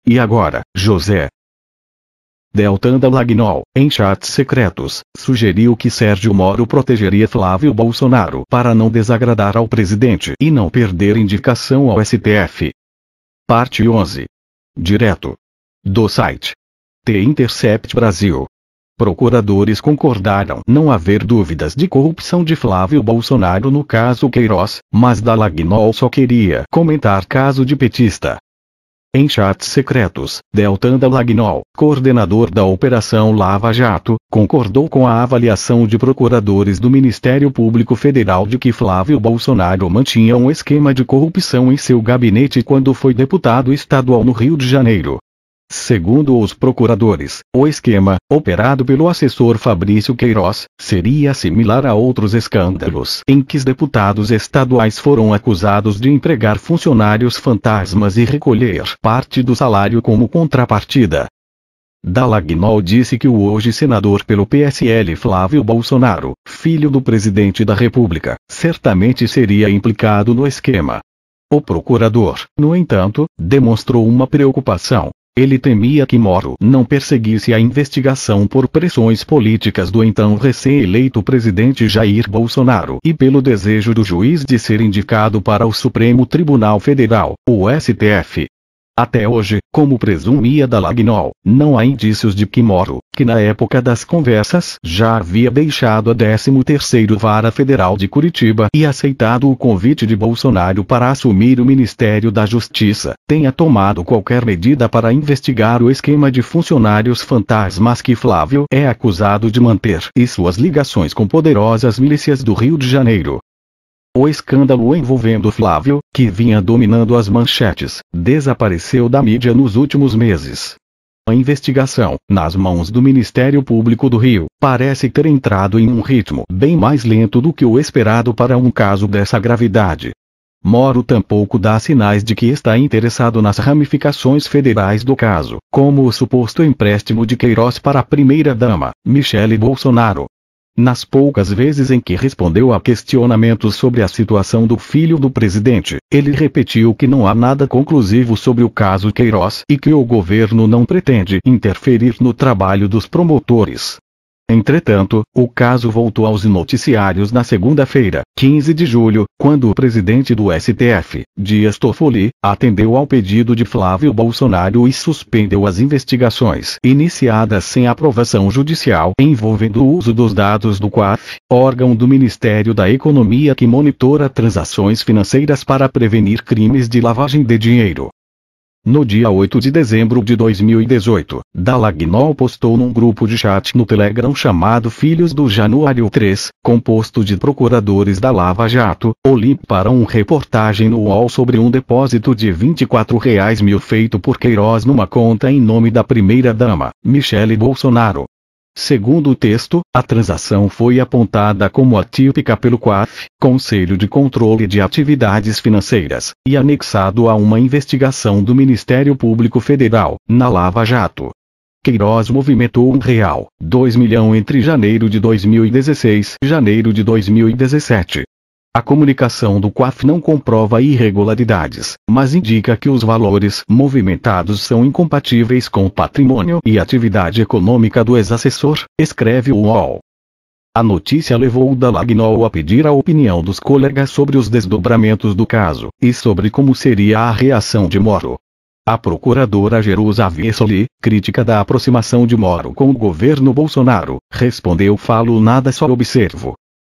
E agora, José Deltan Dallagnol, em chats secretos, sugeriu que Sérgio Moro protegeria Flávio Bolsonaro para não desagradar ao presidente e não perder indicação ao STF. Parte 11. Direto do site The Intercept Brasil. Procuradores concordaram não haver dúvidas de corrupção de Flávio Bolsonaro no caso Queiroz, mas Dallagnol só queria comentar caso de petista. Em chats secretos, Deltan Dallagnol, coordenador da Operação Lava Jato, concordou com a avaliação de procuradores do Ministério Público Federal de que Flávio Bolsonaro mantinha um esquema de corrupção em seu gabinete quando foi deputado estadual no Rio de Janeiro. Segundo os procuradores, o esquema, operado pelo assessor Fabrício Queiroz, seria similar a outros escândalos em que os deputados estaduais foram acusados de empregar funcionários fantasmas e recolher parte do salário como contrapartida. Dallagnol disse que o hoje senador pelo PSL Flávio Bolsonaro, filho do presidente da República, certamente seria implicado no esquema. O procurador, no entanto, demonstrou uma preocupação. Ele temia que Moro não perseguisse a investigação por pressões políticas do então recém-eleito presidente Jair Bolsonaro e pelo desejo do juiz de ser indicado para o Supremo Tribunal Federal, o STF. Até hoje, como presumia Dallagnol, não há indícios de que Moro, que na época das conversas já havia deixado a 13ª Vara Federal de Curitiba e aceitado o convite de Bolsonaro para assumir o Ministério da Justiça, tenha tomado qualquer medida para investigar o esquema de funcionários fantasmas que Flávio é acusado de manter e suas ligações com poderosas milícias do Rio de Janeiro. O escândalo envolvendo Flávio, que vinha dominando as manchetes, desapareceu da mídia nos últimos meses. A investigação, nas mãos do Ministério Público do Rio, parece ter entrado em um ritmo bem mais lento do que o esperado para um caso dessa gravidade. Moro tampouco dá sinais de que está interessado nas ramificações federais do caso, como o suposto empréstimo de Queiroz para a primeira-dama, Michele Bolsonaro. Nas poucas vezes em que respondeu a questionamentos sobre a situação do filho do presidente, ele repetiu que não há nada conclusivo sobre o caso Queiroz e que o governo não pretende interferir no trabalho dos promotores. Entretanto, o caso voltou aos noticiários na segunda-feira, 15 de julho, quando o presidente do STF, Dias Toffoli, atendeu ao pedido de Flávio Bolsonaro e suspendeu as investigações iniciadas sem aprovação judicial envolvendo o uso dos dados do COAF, órgão do Ministério da Economia que monitora transações financeiras para prevenir crimes de lavagem de dinheiro. No dia 8 de dezembro de 2018, Dallagnol postou num grupo de chat no Telegram chamado Filhos do Januário 3, composto de procuradores da Lava Jato, o link para uma reportagem no UOL sobre um depósito de R$24.000 feito por Queiroz numa conta em nome da primeira-dama, Michele Bolsonaro. Segundo o texto, a transação foi apontada como atípica pelo COAF, Conselho de Controle de Atividades Financeiras, e anexado a uma investigação do Ministério Público Federal, na Lava Jato. Queiroz movimentou R$1,2 milhão entre janeiro de 2016 e janeiro de 2017. A comunicação do COAF não comprova irregularidades, mas indica que os valores movimentados são incompatíveis com o patrimônio e atividade econômica do ex-assessor, escreve o UOL. A notícia levou o Dallagnol a pedir a opinião dos colegas sobre os desdobramentos do caso, e sobre como seria a reação de Moro. A procuradora Jerusa Vessoli, crítica da aproximação de Moro com o governo Bolsonaro, respondeu: "Falo nada, só observo."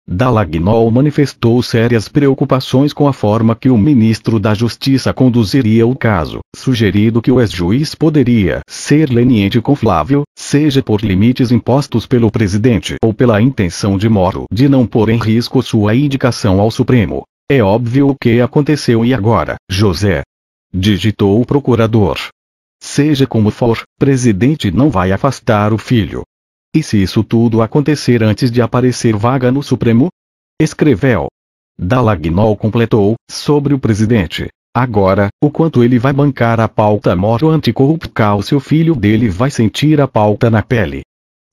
Dallagnol manifestou sérias preocupações com a forma que o ministro da Justiça conduziria o caso, sugerindo que o ex-juiz poderia ser leniente com Flávio, seja por limites impostos pelo presidente ou pela intenção de Moro de não pôr em risco sua indicação ao Supremo. "É óbvio o que aconteceu e agora, José?", digitou o procurador. "Seja como for, presidente não vai afastar o filho. E se isso tudo acontecer antes de aparecer vaga no Supremo?", escreveu. Dallagnol completou: "Sobre o presidente. Agora, o quanto ele vai bancar a pauta Moro anticorrupção, seu filho dele vai sentir a pauta na pele."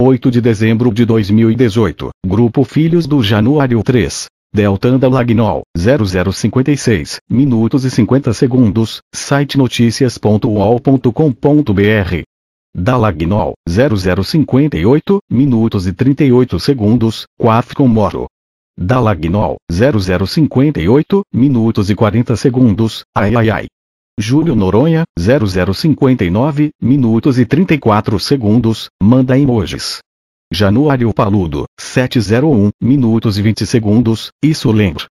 8 de dezembro de 2018, Grupo Filhos do Januário 3. Deltan Dallagnol, 0056, minutos e 50 segundos, site noticias.uol.com.br. Dallagnol, 0058, minutos e 38 segundos, Quafcom Moro. Dallagnol, 0058, minutos e 40 segundos, ai ai ai. Júlio Noronha, 0059, minutos e 34 segundos, manda emojis. Januário Paludo, 701, minutos e 20 segundos, isso lembra.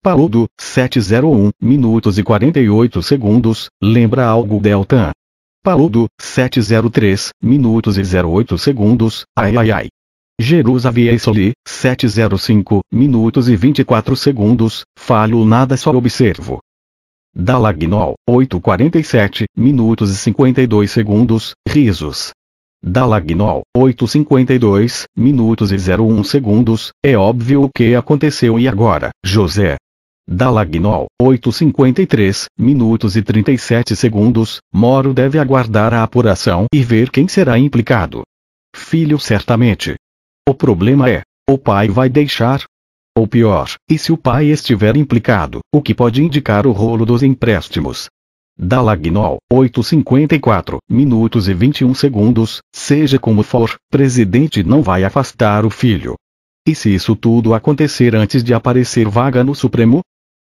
Paludo, 701, minutos e 48 segundos, lembra algo Deltan. Paludo, 703, minutos e 08 segundos, ai ai ai. Jerusaviesoli, 705, minutos e 24 segundos, falho nada só observo. Dallagnol, 8:47, minutos e 52 segundos, risos. Dallagnol, 8:52, minutos e 01 segundos, é óbvio o que aconteceu e agora, José. Dallagnol, 8:53, minutos e 37 segundos, Moro deve aguardar a apuração e ver quem será implicado. Filho certamente. O problema é, o pai vai deixar? Ou pior, e se o pai estiver implicado, o que pode indicar o rolo dos empréstimos? Dallagnol, 8:54, minutos e 21 segundos, seja como for, presidente não vai afastar o filho. E se isso tudo acontecer antes de aparecer vaga no Supremo?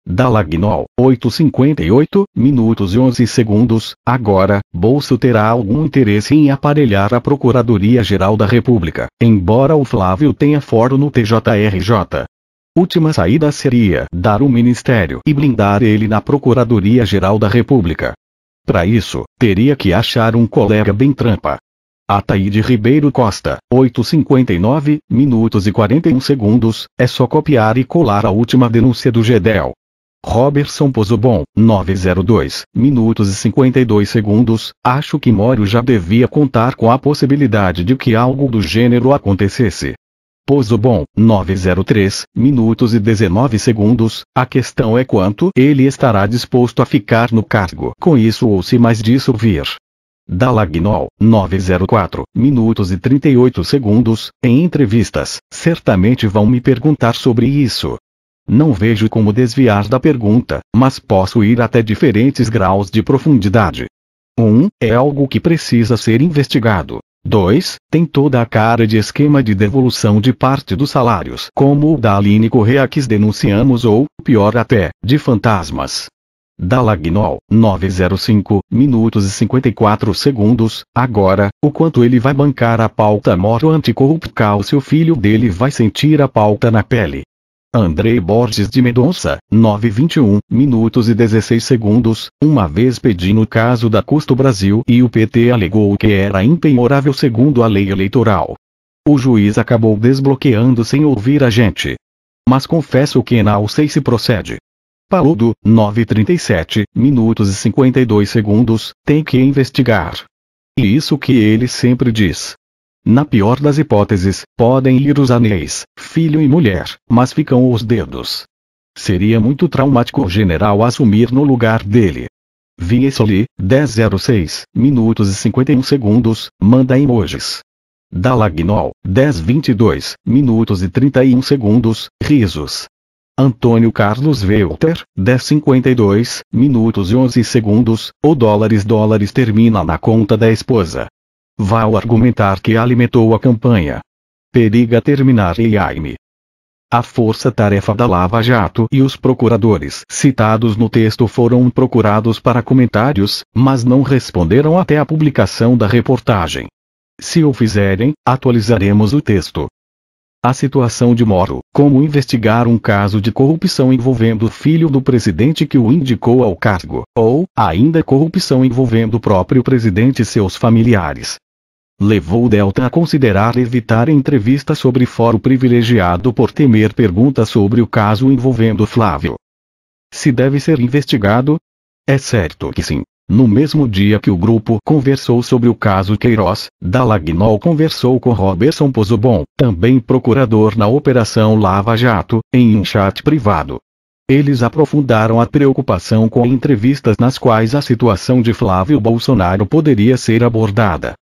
Dallagnol, 8:58, minutos e 11 segundos, agora, Bolso terá algum interesse em aparelhar a Procuradoria-Geral da República, embora o Flávio tenha foro no TJRJ. Última saída seria dar o ministério e blindar ele na Procuradoria-Geral da República. Para isso, teria que achar um colega bem trampa. Ataíde Ribeiro Costa, 8:59, minutos e 41 segundos, é só copiar e colar a última denúncia do Gedel. Roberson Pozobon, 9:02, minutos e 52 segundos, acho que Moro já devia contar com a possibilidade de que algo do gênero acontecesse. Pozobon, 9:03, minutos e 19 segundos, a questão é quanto ele estará disposto a ficar no cargo com isso ou se mais disso vir. Dallagnol, 9:04, minutos e 38 segundos, em entrevistas, certamente vão me perguntar sobre isso. Não vejo como desviar da pergunta, mas posso ir até diferentes graus de profundidade. 1. É algo que precisa ser investigado. 2. Tem toda a cara de esquema de devolução de parte dos salários, como o da Aline Correa que denunciamos ou, pior até, de fantasmas. Dallagnol, 9:05, minutos e 54 segundos, agora, o quanto ele vai bancar a pauta Moro anticorrupcal se o filho dele vai sentir a pauta na pele. Andrei Borges de Mendonça, 9:21, minutos e 16 segundos, uma vez pedi no caso da Custo Brasil e o PT alegou que era impenhorável segundo a lei eleitoral. O juiz acabou desbloqueando sem ouvir a gente. Mas confesso que não sei se procede. Paludo, 9:37, minutos e 52 segundos, tem que investigar. E isso que ele sempre diz. Na pior das hipóteses, podem ir os anéis, filho e mulher, mas ficam os dedos. Seria muito traumático o general assumir no lugar dele. Viesoli, 10:06, minutos e 51 segundos, manda emojis. Dallagnol, 10:22, minutos e 31 segundos, risos. Antônio Carlos Welter, 10:52, minutos e 11 segundos, o dólares termina na conta da esposa. Vão argumentar que alimentou a campanha. Periga terminar em Jaime. A força-tarefa da Lava Jato e os procuradores citados no texto foram procurados para comentários, mas não responderam até a publicação da reportagem. Se o fizerem, atualizaremos o texto. A situação de Moro, como investigar um caso de corrupção envolvendo o filho do presidente que o indicou ao cargo, ou, ainda corrupção envolvendo o próprio presidente e seus familiares. Levou o Deltan a considerar evitar entrevista sobre fórum privilegiado por temer perguntas sobre o caso envolvendo Flávio. Se deve ser investigado? É certo que sim. No mesmo dia que o grupo conversou sobre o caso Queiroz, Dallagnol conversou com Roberson Pozobon, também procurador na Operação Lava Jato, em um chat privado. Eles aprofundaram a preocupação com entrevistas nas quais a situação de Flávio Bolsonaro poderia ser abordada.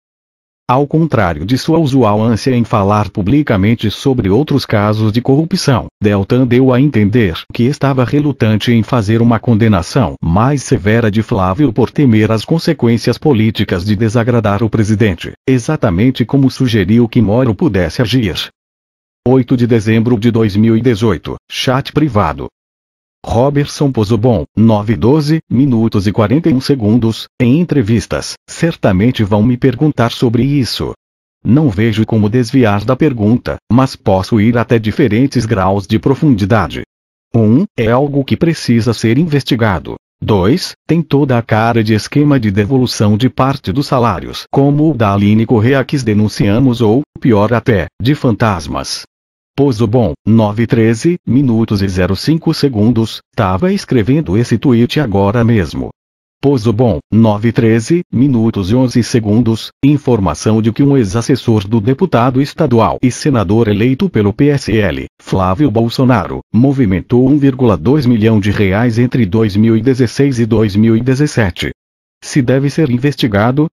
Ao contrário de sua usual ânsia em falar publicamente sobre outros casos de corrupção, Deltan deu a entender que estava relutante em fazer uma condenação mais severa de Flávio por temer as consequências políticas de desagradar o presidente, exatamente como sugeriu que Moro pudesse agir. 8 de dezembro de 2018, chat privado. Roberson Pozobon, 9:12 minutos e 41 segundos, em entrevistas, certamente vão me perguntar sobre isso. Não vejo como desviar da pergunta, mas posso ir até diferentes graus de profundidade. 1. É algo que precisa ser investigado. 2. Tem toda a cara de esquema de devolução de parte dos salários, como o da Aline Correa que denunciamos ou, pior até, de fantasmas. Pozobon, 9:13 minutos e 05 segundos, tava escrevendo esse tweet agora mesmo. Pozobon, 9:13 minutos e 11 segundos, informação de que um ex-assessor do deputado estadual e senador eleito pelo PSL, Flávio Bolsonaro, movimentou 1,2 milhão de reais entre 2016 e 2017. Se deve ser investigado?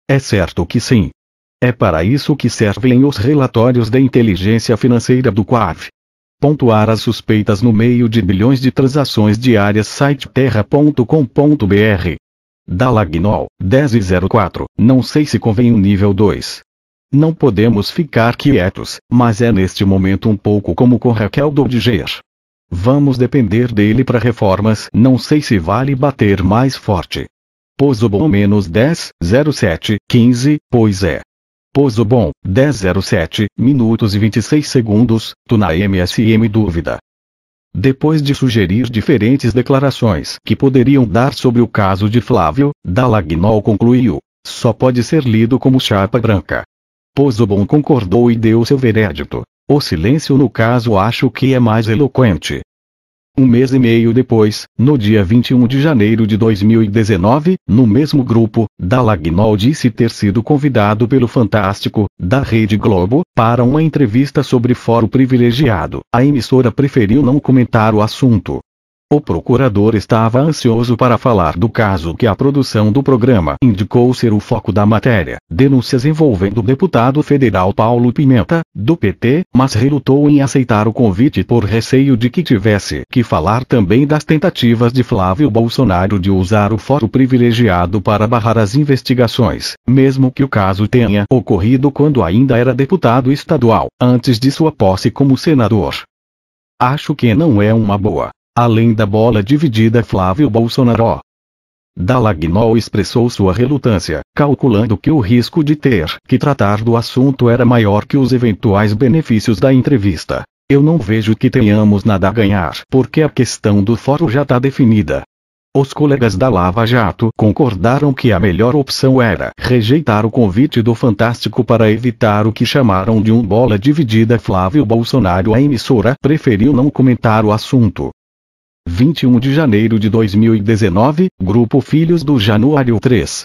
É certo que sim. É para isso que servem os relatórios da inteligência financeira do COAF. Pontuar as suspeitas no meio de bilhões de transações diárias. Site terra.com.br. Dalagnol, 10:04, não sei se convém um nível 2. Não podemos ficar quietos, mas é neste momento um pouco como com Raquel Dodiger. Vamos depender dele para reformas, não sei se vale bater mais forte. Pozobon -10:07, 15, pois é. Pozobon, 10:07 minutos e 26 segundos, tu na MSM dúvida. Depois de sugerir diferentes declarações que poderiam dar sobre o caso de Flávio, Dalagnol concluiu: só pode ser lido como chapa branca. Pozobon concordou e deu seu veredito. O silêncio no caso acho que é mais eloquente. Um mês e meio depois, no dia 21 de janeiro de 2019, no mesmo grupo, Dalagnol disse ter sido convidado pelo Fantástico, da Rede Globo, para uma entrevista sobre foro privilegiado. A emissora preferiu não comentar o assunto. O procurador estava ansioso para falar do caso que a produção do programa indicou ser o foco da matéria, denúncias envolvendo o deputado federal Paulo Pimenta, do PT, mas relutou em aceitar o convite por receio de que tivesse que falar também das tentativas de Flávio Bolsonaro de usar o foro privilegiado para barrar as investigações, mesmo que o caso tenha ocorrido quando ainda era deputado estadual, antes de sua posse como senador. Acho que não é uma boa. Além da bola dividida Flávio Bolsonaro. Dalagnol expressou sua relutância, calculando que o risco de ter que tratar do assunto era maior que os eventuais benefícios da entrevista. Eu não vejo que tenhamos nada a ganhar, porque a questão do foro já está definida. Os colegas da Lava Jato concordaram que a melhor opção era rejeitar o convite do Fantástico para evitar o que chamaram de um bola dividida. Flávio Bolsonaro. A emissora preferiu não comentar o assunto. 21 de janeiro de 2019, Grupo Filhos do Januário 3.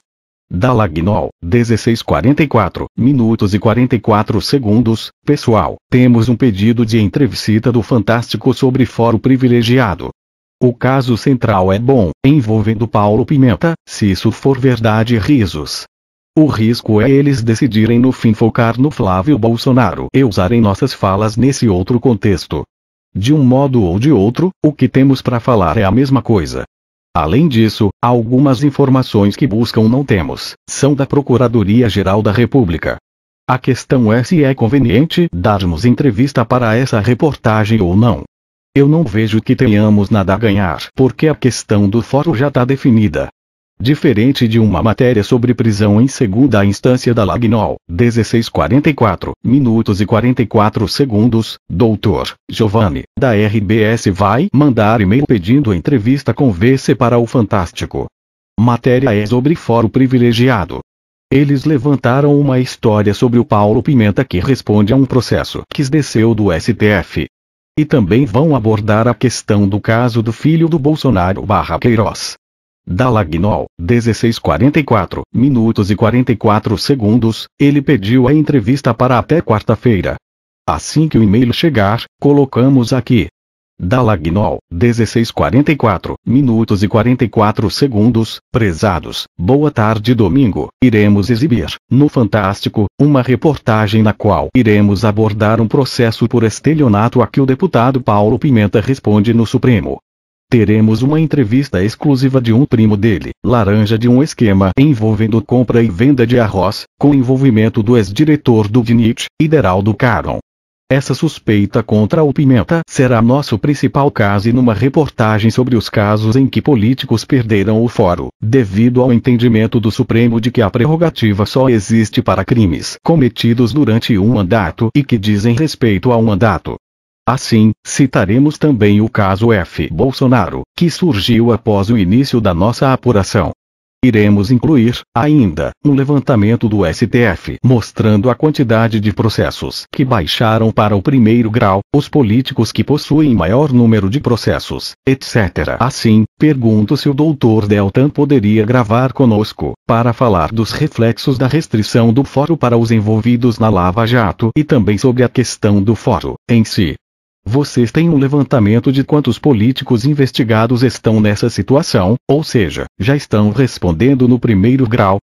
Dalagnol, 16:44 minutos e 44 segundos. Pessoal, temos um pedido de entrevista do Fantástico sobre foro privilegiado. O caso central é bom, envolvendo Paulo Pimenta, se isso for verdade. Risos. O risco é eles decidirem no fim focar no Flávio Bolsonaro e usarem nossas falas nesse outro contexto. De um modo ou de outro, o que temos para falar é a mesma coisa. Além disso, algumas informações que buscam não temos, são da Procuradoria-Geral da República. A questão é se é conveniente darmos entrevista para essa reportagem ou não. Eu não vejo que tenhamos nada a ganhar, porque a questão do foro já está definida. Diferente de uma matéria sobre prisão em segunda instância da Dalagnol, 16:44 minutos e 44 segundos, Dr. Giovanni, da RBS vai mandar e-mail pedindo entrevista com VC para o Fantástico. Matéria é sobre foro privilegiado. Eles levantaram uma história sobre o Paulo Pimenta que responde a um processo que desceu do STF. E também vão abordar a questão do caso do filho do Bolsonaro / Queiroz. Dalagnol, 16:44 minutos e 44 segundos, ele pediu a entrevista para até quarta-feira. Assim que o e-mail chegar, colocamos aqui. Dalagnol, 16:44 minutos e 44 segundos. Prezados, boa tarde. Domingo, iremos exibir, no Fantástico, uma reportagem na qual iremos abordar um processo por estelionato a que o deputado Paulo Pimenta responde no Supremo. Teremos uma entrevista exclusiva de um primo dele, laranja, de um esquema envolvendo compra e venda de arroz, com envolvimento do ex-diretor do DNIT, Ideraldo Caron. Essa suspeita contra o Pimenta será nosso principal caso, e numa reportagem sobre os casos em que políticos perderam o foro, devido ao entendimento do Supremo de que a prerrogativa só existe para crimes cometidos durante um mandato e que dizem respeito a um mandato. Assim, citaremos também o caso F. Bolsonaro, que surgiu após o início da nossa apuração. Iremos incluir, ainda, um levantamento do STF mostrando a quantidade de processos que baixaram para o primeiro grau, os políticos que possuem maior número de processos, etc. Assim, pergunto se o Dr. Deltan poderia gravar conosco, para falar dos reflexos da restrição do foro para os envolvidos na Lava Jato e também sobre a questão do foro em si. Vocês têm um levantamento de quantos políticos investigados estão nessa situação, ou seja, já estão respondendo no primeiro grau?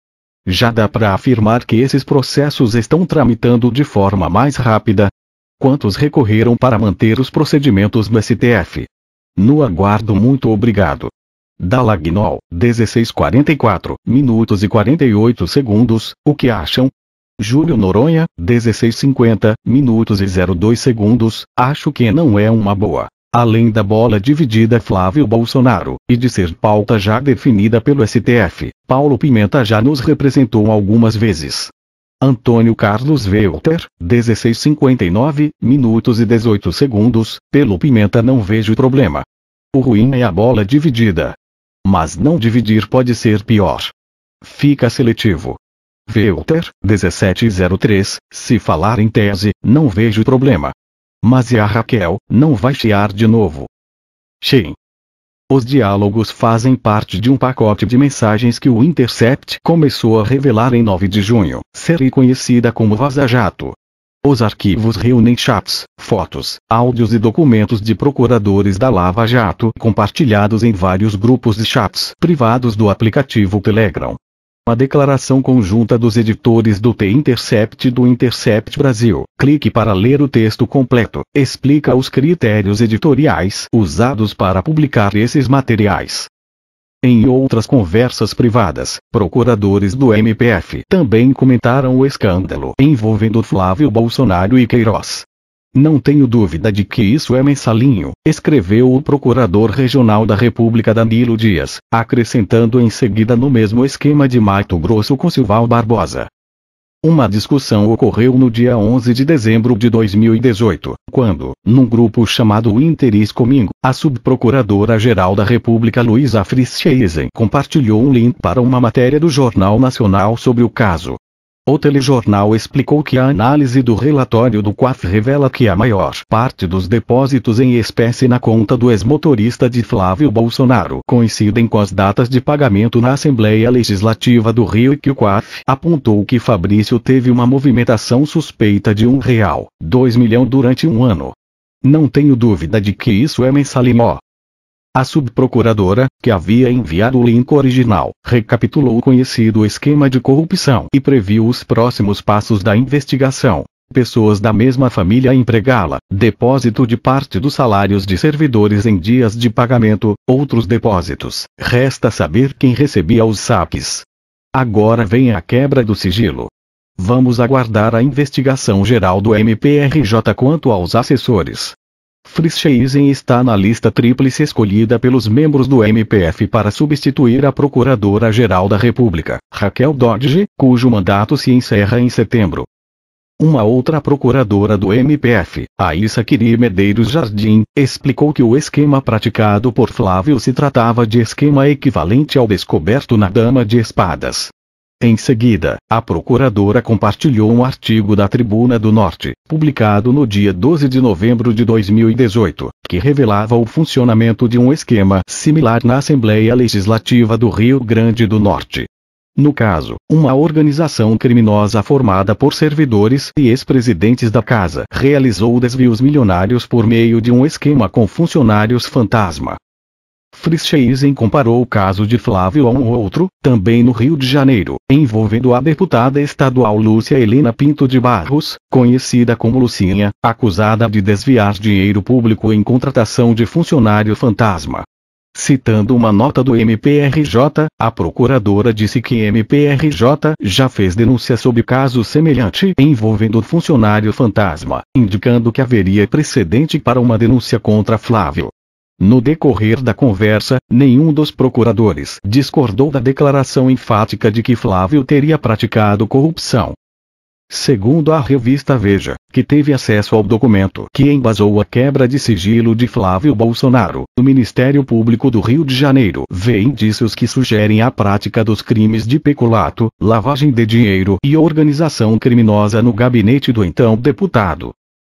Já dá para afirmar que esses processos estão tramitando de forma mais rápida? Quantos recorreram para manter os procedimentos no STF? No aguardo. Muito obrigado. Dalagnol, 16:44 minutos e 48 segundos. O que acham? Júlio Noronha, 16:50 minutos e 02 segundos. Acho que não é uma boa. Além da bola dividida Flávio Bolsonaro, e de ser pauta já definida pelo STF, Paulo Pimenta já nos representou algumas vezes. Antônio Carlos Welter, 16:59 minutos e 18 segundos. Pelo Pimenta não vejo problema. O ruim é a bola dividida. Mas não dividir pode ser pior. Fica seletivo. Welter, 17:03, se falar em tese, não vejo problema. Mas e a Raquel, não vai chiar de novo? Sim. Os diálogos fazem parte de um pacote de mensagens que o Intercept começou a revelar em 9 de junho, série conhecida como Vaza Jato. Os arquivos reúnem chats, fotos, áudios e documentos de procuradores da Lava Jato compartilhados em vários grupos de chats privados do aplicativo Telegram. A declaração conjunta dos editores do The Intercept e do Intercept Brasil, clique para ler o texto completo, explica os critérios editoriais usados para publicar esses materiais. Em outras conversas privadas, procuradores do MPF também comentaram o escândalo envolvendo Flávio Bolsonaro e Queiroz. Não tenho dúvida de que isso é mensalinho, escreveu o procurador regional da República Danilo Dias, acrescentando em seguida no mesmo esquema de Mato Grosso com Silval Barbosa. Uma discussão ocorreu no dia 11 de dezembro de 2018, quando, num grupo chamado Interis Comingo, a subprocuradora-geral da República Luísa Frischeisen compartilhou um link para uma matéria do Jornal Nacional sobre o caso. O telejornal explicou que a análise do relatório do COAF revela que a maior parte dos depósitos em espécie na conta do ex-motorista de Flávio Bolsonaro coincidem com as datas de pagamento na Assembleia Legislativa do Rio e que o COAF apontou que Fabrício teve uma movimentação suspeita de R$1,2 milhão durante um ano. Não tenho dúvida de que isso é mensalinho. A subprocuradora, que havia enviado o link original, recapitulou o conhecido esquema de corrupção e previu os próximos passos da investigação. Pessoas da mesma família a empregá-la, depósito de parte dos salários de servidores em dias de pagamento, outros depósitos. Resta saber quem recebia os saques. Agora vem a quebra do sigilo. Vamos aguardar a investigação geral do MPRJ quanto aos assessores. Frischeisen está na lista tríplice escolhida pelos membros do MPF para substituir a Procuradora-Geral da República, Raquel Dodge, cujo mandato se encerra em setembro. Uma outra procuradora do MPF, Aissa Quiri Medeiros Jardim, explicou que o esquema praticado por Flávio se tratava de esquema equivalente ao descoberto na Dama de Espadas. Em seguida, a procuradora compartilhou um artigo da Tribuna do Norte, publicado no dia 12 de novembro de 2018, que revelava o funcionamento de um esquema similar na Assembleia Legislativa do Rio Grande do Norte. No caso, uma organização criminosa formada por servidores e ex-presidentes da casa realizou desvios milionários por meio de um esquema com funcionários fantasma. Frischheisen comparou o caso de Flávio a um outro, também no Rio de Janeiro, envolvendo a deputada estadual Lúcia Helena Pinto de Barros, conhecida como Lucinha, acusada de desviar dinheiro público em contratação de funcionário fantasma. Citando uma nota do MPRJ, a procuradora disse que MPRJ já fez denúncia sobre caso semelhante envolvendo funcionário fantasma, indicando que haveria precedente para uma denúncia contra Flávio. No decorrer da conversa, nenhum dos procuradores discordou da declaração enfática de que Flávio teria praticado corrupção. Segundo a revista Veja, que teve acesso ao documento que embasou a quebra de sigilo de Flávio Bolsonaro, o Ministério Público do Rio de Janeiro vê indícios que sugerem a prática dos crimes de peculato, lavagem de dinheiro e organização criminosa no gabinete do então deputado.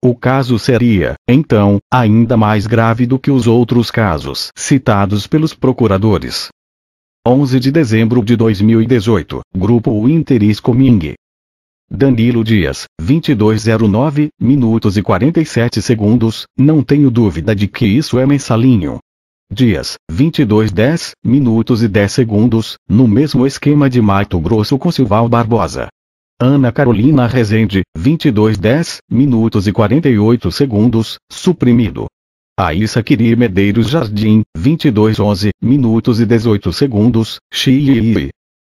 O caso seria, então, ainda mais grave do que os outros casos citados pelos procuradores. 11 de dezembro de 2018, Grupo Interiscoming. Danilo Dias, 22:09 minutos e 47 segundos, não tenho dúvida de que isso é mensalinho. Dias, 22:10 minutos e 10 segundos, no mesmo esquema de Mato Grosso com Silval Barbosa. Ana Carolina Rezende, 22:10 minutos e 48 segundos, suprimido. Aissa Quiri Medeiros Jardim, 22:11 minutos e 18 segundos, Xiii.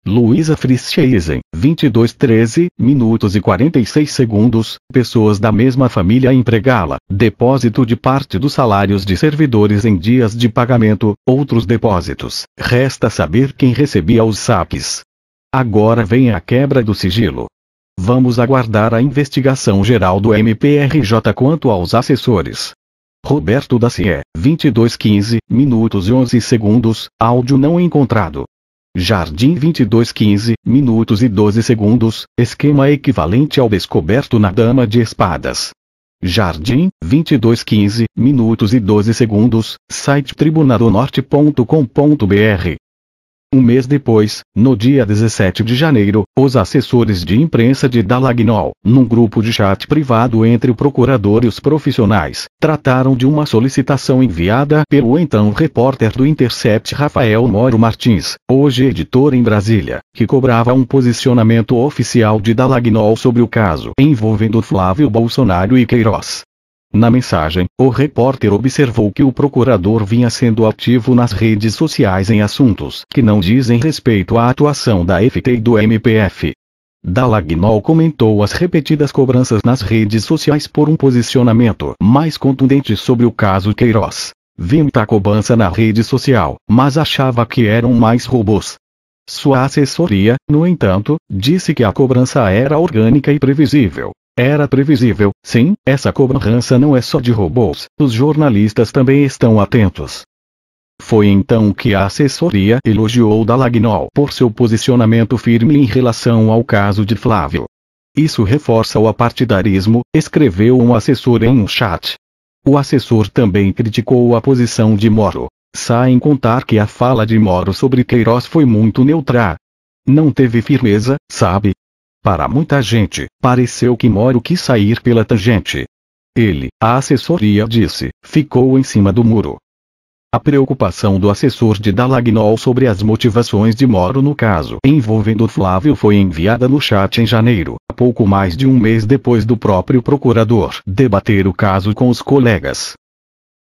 Luísa Frischheisen, 22:13 minutos e 46 segundos, pessoas da mesma família empregá-la, depósito de parte dos salários de servidores em dias de pagamento, outros depósitos, resta saber quem recebia os saques. Agora vem a quebra do sigilo. Vamos aguardar a investigação geral do MPRJ quanto aos assessores. Roberto Dacier, 22:15 minutos e 11 segundos, áudio não encontrado. Jardim 22:15 minutos e 12 segundos, esquema equivalente ao descoberto na Dama de Espadas. Jardim, 22:15 minutos e 12 segundos, site tribunadonorte.com.br. Um mês depois, no dia 17 de janeiro, os assessores de imprensa de Dallagnol, num grupo de chat privado entre o procurador e os profissionais, trataram de uma solicitação enviada pelo então repórter do Intercept Rafael Moro Martins, hoje editor em Brasília, que cobrava um posicionamento oficial de Dallagnol sobre o caso envolvendo Flávio Bolsonaro e Queiroz. Na mensagem, o repórter observou que o procurador vinha sendo ativo nas redes sociais em assuntos que não dizem respeito à atuação da FT e do MPF. Dallagnol comentou as repetidas cobranças nas redes sociais por um posicionamento mais contundente sobre o caso Queiroz. Vi muita cobrança na rede social, mas achava que eram mais robôs. Sua assessoria, no entanto, disse que a cobrança era orgânica e previsível. Era previsível, sim, essa cobrança não é só de robôs, os jornalistas também estão atentos. Foi então que a assessoria elogiou Dallagnol por seu posicionamento firme em relação ao caso de Flávio. Isso reforça o apartidarismo, escreveu um assessor em um chat. O assessor também criticou a posição de Moro. Sem contar que a fala de Moro sobre Queiroz foi muito neutra. Não teve firmeza, sabe? Para muita gente, pareceu que Moro quis sair pela tangente. Ele, a assessoria disse, ficou em cima do muro. A preocupação do assessor de Dallagnol sobre as motivações de Moro no caso envolvendo Flávio foi enviada no chat em janeiro, pouco mais de um mês depois do próprio procurador debater o caso com os colegas.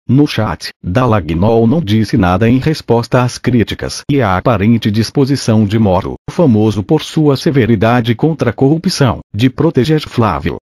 No chat, Dallagnol não disse nada em resposta às críticas e à aparente disposição de Moro, famoso por sua severidade contra a corrupção, de proteger Flávio.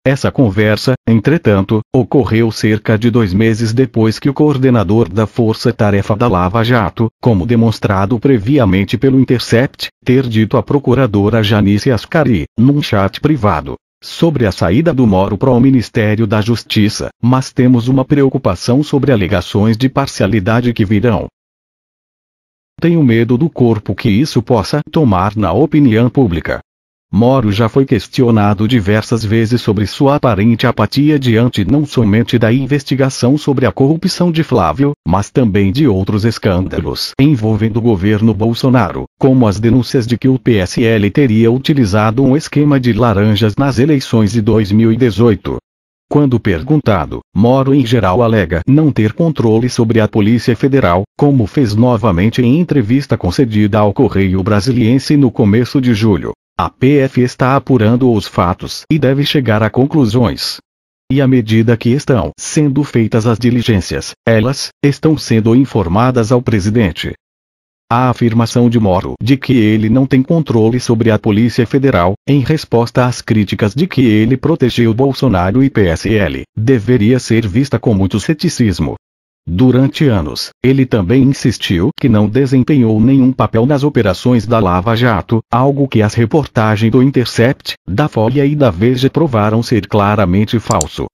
Essa conversa, entretanto, ocorreu cerca de 2 meses depois que o coordenador da Força-Tarefa da Lava Jato, como demonstrado previamente pelo Intercept, ter dito à procuradora Janice Ascari, num chat privado, sobre a saída do Moro para o Ministério da Justiça, mas temos uma preocupação sobre alegações de parcialidade que virão. Tenho medo do corpo que isso possa tomar na opinião pública. Moro já foi questionado diversas vezes sobre sua aparente apatia diante não somente da investigação sobre a corrupção de Flávio, mas também de outros escândalos envolvendo o governo Bolsonaro, como as denúncias de que o PSL teria utilizado um esquema de laranjas nas eleições de 2018. Quando perguntado, Moro em geral alega não ter controle sobre a Polícia Federal, como fez novamente em entrevista concedida ao Correio Brasiliense no começo de julho. A PF está apurando os fatos e deve chegar a conclusões. E à medida que estão sendo feitas as diligências, elas estão sendo informadas ao presidente. A afirmação de Moro de que ele não tem controle sobre a Polícia Federal, em resposta às críticas de que ele protegeu Bolsonaro e PSL, deveria ser vista com muito ceticismo. Durante anos, ele também insistiu que não desempenhou nenhum papel nas operações da Lava Jato, algo que as reportagens do Intercept, da Folha e da Veja provaram ser claramente falso.